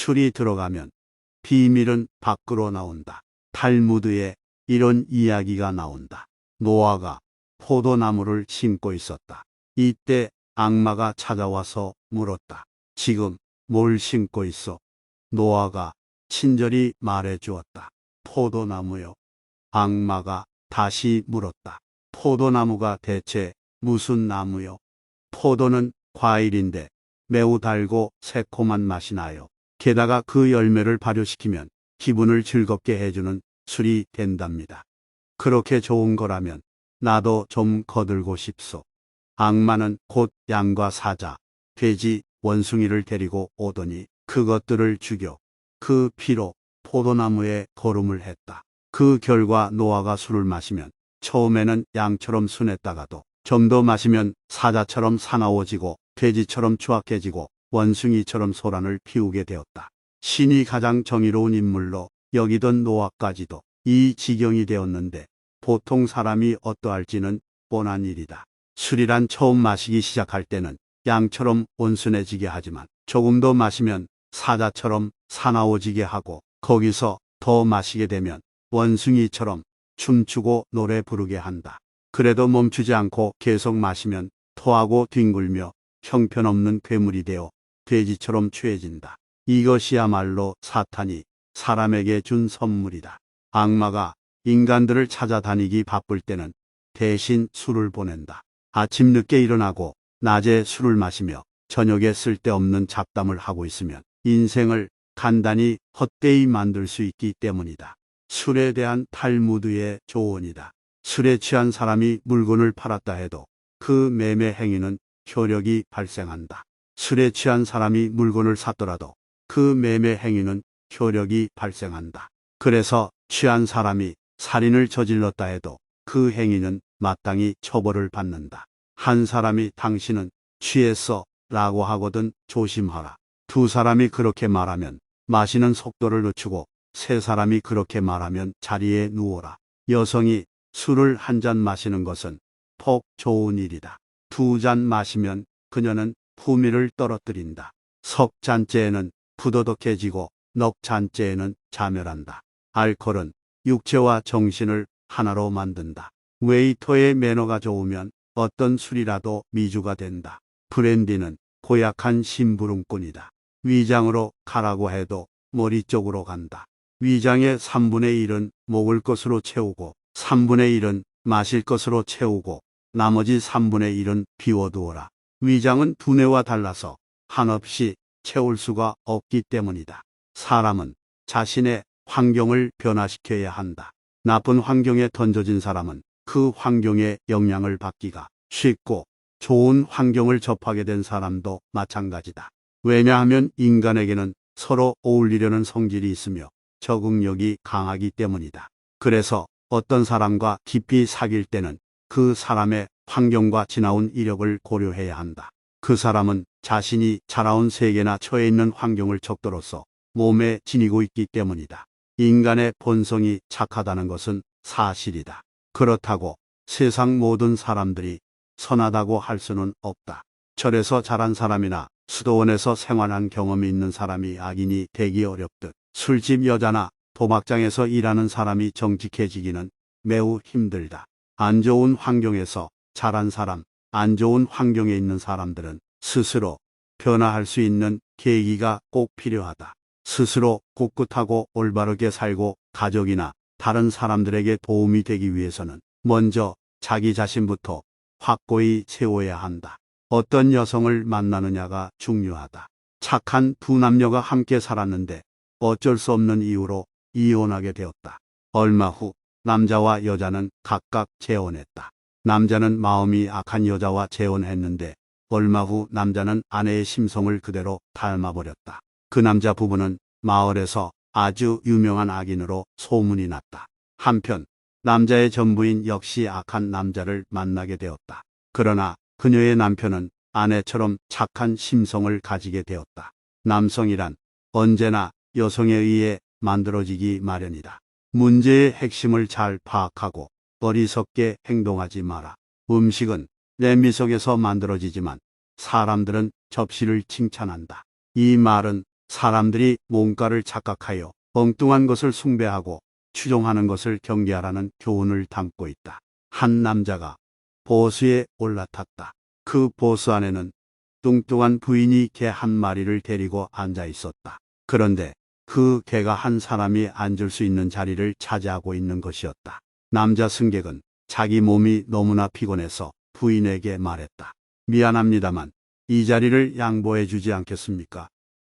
술이 들어가면 비밀은 밖으로 나온다. 탈무드에 이런 이야기가 나온다. 노아가 포도나무를 심고 있었다. 이때 악마가 찾아와서 물었다. 지금 뭘 심고 있어? 노아가 친절히 말해 주었다. 포도나무요. 악마가 다시 물었다. 포도나무가 대체 무슨 나무요? 포도는 과일인데 매우 달고 새콤한 맛이 나요. 게다가 그 열매를 발효시키면 기분을 즐겁게 해주는 술이 된답니다. 그렇게 좋은 거라면 나도 좀 거들고 싶소. 악마는 곧 양과 사자, 돼지, 원숭이를 데리고 오더니 그것들을 죽여 그 피로 포도나무에 거름을 했다. 그 결과 노아가 술을 마시면 처음에는 양처럼 순했다가도 좀 더 마시면 사자처럼 사나워지고 돼지처럼 추악해지고 원숭이처럼 소란을 피우게 되었다. 신이 가장 정의로운 인물로 여기던 노아까지도 이 지경이 되었는데 보통 사람이 어떠할지는 뻔한 일이다. 술이란 처음 마시기 시작할 때는 양처럼 온순해지게 하지만 조금 더 마시면 사자처럼 사나워지게 하고 거기서 더 마시게 되면 원숭이처럼 춤추고 노래 부르게 한다. 그래도 멈추지 않고 계속 마시면 토하고 뒹굴며 형편없는 괴물이 되어 돼지처럼 취해진다. 이것이야말로 사탄이 사람에게 준 선물이다. 악마가 인간들을 찾아다니기 바쁠 때는 대신 술을 보낸다. 아침 늦게 일어나고 낮에 술을 마시며 저녁에 쓸데없는 잡담을 하고 있으면 인생을 간단히 헛되이 만들 수 있기 때문이다. 술에 대한 탈무드의 조언이다. 술에 취한 사람이 물건을 팔았다 해도 그 매매 행위는 효력이 발생한다. 술에 취한 사람이 물건을 샀더라도 그 매매 행위는 효력이 발생한다. 그래서 취한 사람이 살인을 저질렀다 해도 그 행위는 마땅히 처벌을 받는다. 한 사람이 당신은 취했어 라고 하거든 조심하라. 두 사람이 그렇게 말하면 마시는 속도를 늦추고 세 사람이 그렇게 말하면 자리에 누워라. 여성이 술을 한 잔 마시는 것은 퍽 좋은 일이다. 두 잔 마시면 그녀는 품위를 떨어뜨린다. 석 잔째에는 부도덕해지고 넉 잔째에는 자멸한다. 알코올은 육체와 정신을 하나로 만든다. 웨이터의 매너가 좋으면 어떤 술이라도 미주가 된다. 브랜디는 고약한 심부름꾼이다. 위장으로 가라고 해도 머리 쪽으로 간다. 위장의 3분의 1은 먹을 것으로 채우고 3분의 1은 마실 것으로 채우고 나머지 3분의 1은 비워두어라. 위장은 두뇌와 달라서 한없이 채울 수가 없기 때문이다. 사람은 자신의 환경을 변화시켜야 한다. 나쁜 환경에 던져진 사람은 그 환경의 영향을 받기가 쉽고 좋은 환경을 접하게 된 사람도 마찬가지다. 왜냐하면 인간에게는 서로 어울리려는 성질이 있으며 적응력이 강하기 때문이다. 그래서 어떤 사람과 깊이 사귈 때는 그 사람의 환경과 지나온 이력을 고려해야 한다. 그 사람은 자신이 자라온 세계나 처해 있는 환경을 척도로서 몸에 지니고 있기 때문이다. 인간의 본성이 착하다는 것은 사실이다. 그렇다고 세상 모든 사람들이 선하다고 할 수는 없다. 절에서 자란 사람이나 수도원에서 생활한 경험이 있는 사람이 악인이 되기 어렵듯 술집 여자나 도박장에서 일하는 사람이 정직해지기는 매우 힘들다. 안 좋은 환경에서 자란 사람, 안 좋은 환경에 있는 사람들은 스스로 변화할 수 있는 계기가 꼭 필요하다. 스스로 꿋꿋하고 올바르게 살고 가족이나 다른 사람들에게 도움이 되기 위해서는 먼저 자기 자신부터 확고히 세워야 한다. 어떤 여성을 만나느냐가 중요하다. 착한 두 남녀가 함께 살았는데 어쩔 수 없는 이유로 이혼하게 되었다. 얼마 후 남자와 여자는 각각 재혼했다. 남자는 마음이 악한 여자와 재혼했는데 얼마 후 남자는 아내의 심성을 그대로 닮아버렸다. 그 남자 부부는 마을에서 아주 유명한 악인으로 소문이 났다. 한편 남자의 전부인 역시 악한 남자를 만나게 되었다. 그러나 그녀의 남편은 아내처럼 착한 심성을 가지게 되었다. 남성이란 언제나 여성에 의해 만들어지기 마련이다. 문제의 핵심을 잘 파악하고 어리석게 행동하지 마라. 음식은 냄비 속에서 만들어지지만 사람들은 접시를 칭찬한다. 이 말은 사람들이 몸가를 착각하여 엉뚱한 것을 숭배하고 추종하는 것을 경계하라는 교훈을 담고 있다. 한 남자가 보수에 올라탔다. 그 보수 안에는 뚱뚱한 부인이 개 한 마리를 데리고 앉아 있었다. 그런데 그 개가 한 사람이 앉을 수 있는 자리를 차지하고 있는 것이었다. 남자 승객은 자기 몸이 너무나 피곤해서 부인에게 말했다. 미안합니다만 이 자리를 양보해 주지 않겠습니까?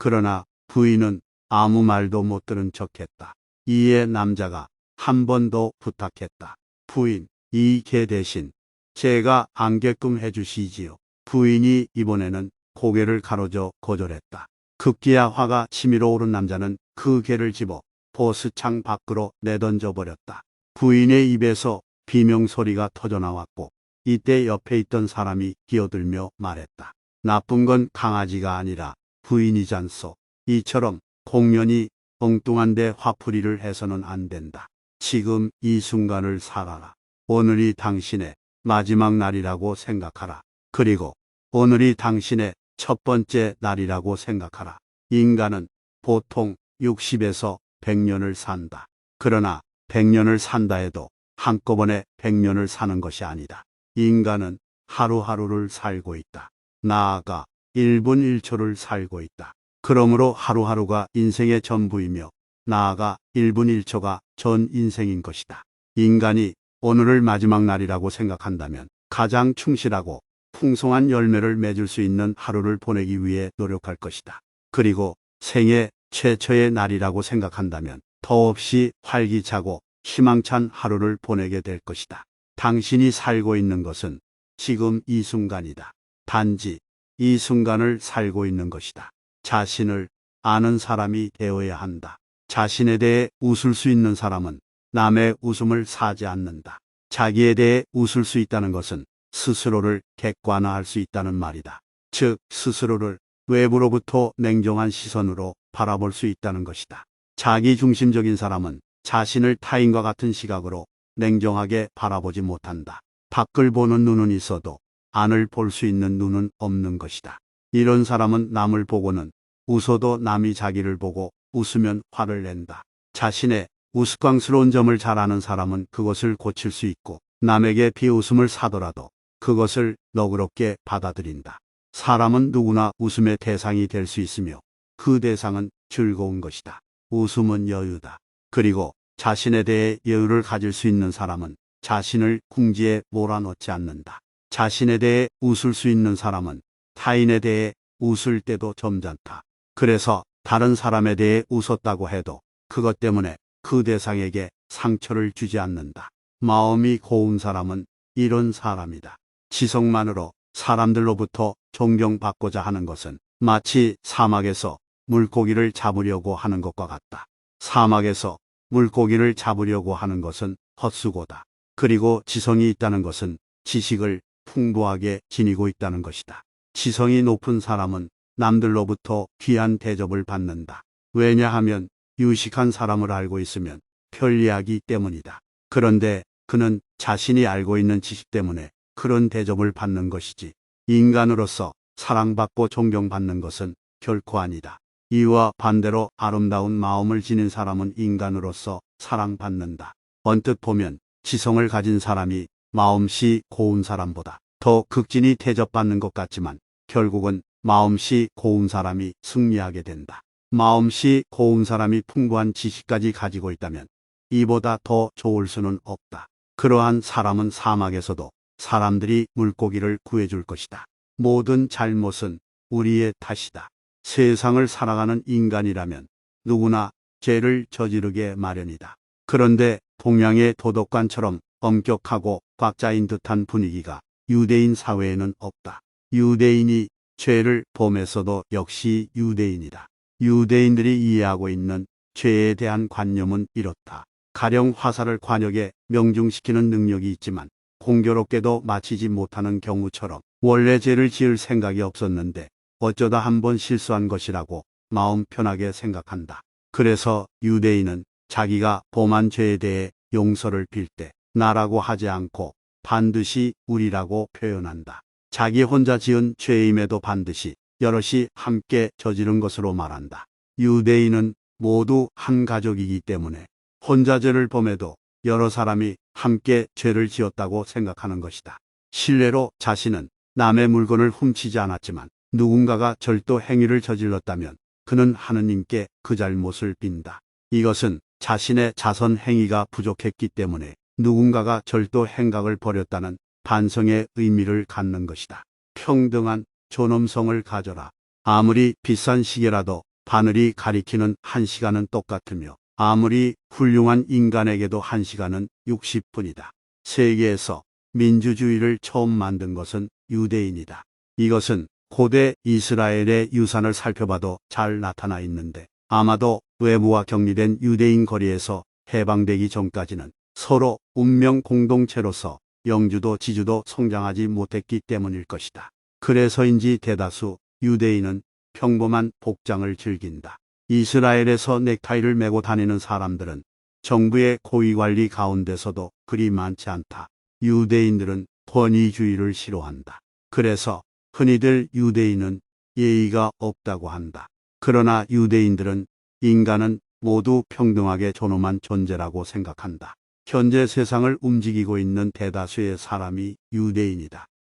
그러나 부인은 아무 말도 못 들은 척했다. 이에 남자가 한 번 더 부탁했다. 부인, 이 개 대신 제가 앉게끔 해주시지요. 부인이 이번에는 고개를 가로저 거절했다. 급기야 화가 치밀어 오른 남자는 그 개를 집어 보스창 밖으로 내던져 버렸다. 부인의 입에서 비명소리가 터져나왔고 이때 옆에 있던 사람이 끼어들며 말했다. 나쁜 건 강아지가 아니라 부인이잖소. 이처럼 공연히 엉뚱한데 화풀이를 해서는 안 된다. 지금 이 순간을 살아라. 오늘이 당신의 마지막 날이라고 생각하라. 그리고 오늘이 당신의 첫 번째 날이라고 생각하라. 인간은 보통 60에서 100년을 산다. 그러나 100년을 산다 해도 한꺼번에 100년을 사는 것이 아니다. 인간은 하루하루를 살고 있다. 나아가 1분 1초를 살고 있다. 그러므로 하루하루가 인생의 전부이며 나아가 1분 1초가 전 인생인 것이다. 인간이 오늘을 마지막 날이라고 생각한다면 가장 충실하고 풍성한 열매를 맺을 수 있는 하루를 보내기 위해 노력할 것이다. 그리고 생애 최초의 날이라고 생각한다면 더없이 활기차고 희망찬 하루를 보내게 될 것이다. 당신이 살고 있는 것은 지금 이 순간이다. 단지 이 순간을 살고 있는 것이다. 자신을 아는 사람이 되어야 한다. 자신에 대해 웃을 수 있는 사람은 남의 웃음을 사지 않는다. 자기에 대해 웃을 수 있다는 것은 스스로를 객관화할 수 있다는 말이다. 즉, 스스로를 외부로부터 냉정한 시선으로 바라볼 수 있다는 것이다. 자기 중심적인 사람은 자신을 타인과 같은 시각으로 냉정하게 바라보지 못한다. 밖을 보는 눈은 있어도 안을 볼 수 있는 눈은 없는 것이다. 이런 사람은 남을 보고는 웃어도 남이 자기를 보고 웃으면 화를 낸다. 자신의 우스꽝스러운 점을 잘 아는 사람은 그것을 고칠 수 있고 남에게 비웃음을 사더라도 그것을 너그럽게 받아들인다. 사람은 누구나 웃음의 대상이 될 수 있으며 그 대상은 즐거운 것이다. 웃음은 여유다. 그리고 자신에 대해 여유를 가질 수 있는 사람은 자신을 궁지에 몰아넣지 않는다. 자신에 대해 웃을 수 있는 사람은 타인에 대해 웃을 때도 점잖다. 그래서 다른 사람에 대해 웃었다고 해도 그것 때문에 그 대상에게 상처를 주지 않는다. 마음이 고운 사람은 이런 사람이다. 지성만으로 사람들로부터 존경받고자 하는 것은 마치 사막에서 물고기를 잡으려고 하는 것과 같다. 사막에서 물고기를 잡으려고 하는 것은 헛수고다. 그리고 지성이 있다는 것은 지식을 풍부하게 지니고 있다는 것이다. 지성이 높은 사람은 남들로부터 귀한 대접을 받는다. 왜냐하면 유식한 사람을 알고 있으면 편리하기 때문이다. 그런데 그는 자신이 알고 있는 지식 때문에 그런 대접을 받는 것이지 인간으로서 사랑받고 존경받는 것은 결코 아니다. 이와 반대로 아름다운 마음을 지닌 사람은 인간으로서 사랑받는다. 언뜻 보면 지성을 가진 사람이 마음씨 고운 사람보다 더 극진히 대접받는 것 같지만 결국은 마음씨 고운 사람이 승리하게 된다. 마음씨 고운 사람이 풍부한 지식까지 가지고 있다면 이보다 더 좋을 수는 없다. 그러한 사람은 사막에서도 사람들이 물고기를 구해줄 것이다. 모든 잘못은 우리의 탓이다. 세상을 살아가는 인간이라면 누구나 죄를 저지르게 마련이다. 그런데 동양의 도덕관처럼 엄격하고 꽉 짜인 듯한 분위기가 유대인 사회에는 없다. 유대인이 죄를 범했어도 역시 유대인이다. 유대인들이 이해하고 있는 죄에 대한 관념은 이렇다. 가령 화살을 관역에 명중시키는 능력이 있지만 공교롭게도 맞히지 못하는 경우처럼 원래 죄를 지을 생각이 없었는데 어쩌다 한번 실수한 것이라고 마음 편하게 생각한다. 그래서 유대인은 자기가 범한 죄에 대해 용서를 빌 때 나라고 하지 않고 반드시 우리라고 표현한다. 자기 혼자 지은 죄임에도 반드시 여럿이 함께 저지른 것으로 말한다. 유대인은 모두 한 가족이기 때문에 혼자 죄를 범해도 여러 사람이 함께 죄를 지었다고 생각하는 것이다. 실례로 자신은 남의 물건을 훔치지 않았지만 누군가가 절도 행위를 저질렀다면 그는 하느님께 그 잘못을 빈다. 이것은 자신의 자선 행위가 부족했기 때문에 누군가가 절도 행각을 벌였다는 반성의 의미를 갖는 것이다. 평등한 존엄성을 가져라. 아무리 비싼 시계라도 바늘이 가리키는 1시간은 똑같으며 아무리 훌륭한 인간에게도 1시간은 60분이다. 세계에서 민주주의를 처음 만든 것은 유대인이다. 이것은 고대 이스라엘의 유산을 살펴봐도 잘 나타나 있는데 아마도 외부와 격리된 유대인 거리에서 해방되기 전까지는 서로 운명 공동체로서 영주도 지주도 성장하지 못했기 때문일 것이다. 그래서인지 대다수 유대인은 평범한 복장을 즐긴다. 이스라엘에서 넥타이를 메고 다니는 사람들은 정부의 고위관리 가운데서도 그리 많지 않다. 유대인들은 권위주의를 싫어한다. 그래서 흔히들 유대인은 예의가 없다고 한다. 그러나 유대인들은 인간은 모두 평등하게 존엄한 존재라고 생각한다. 현재 세상을 움직이고 있는 대다수의 사람이 유대인이다.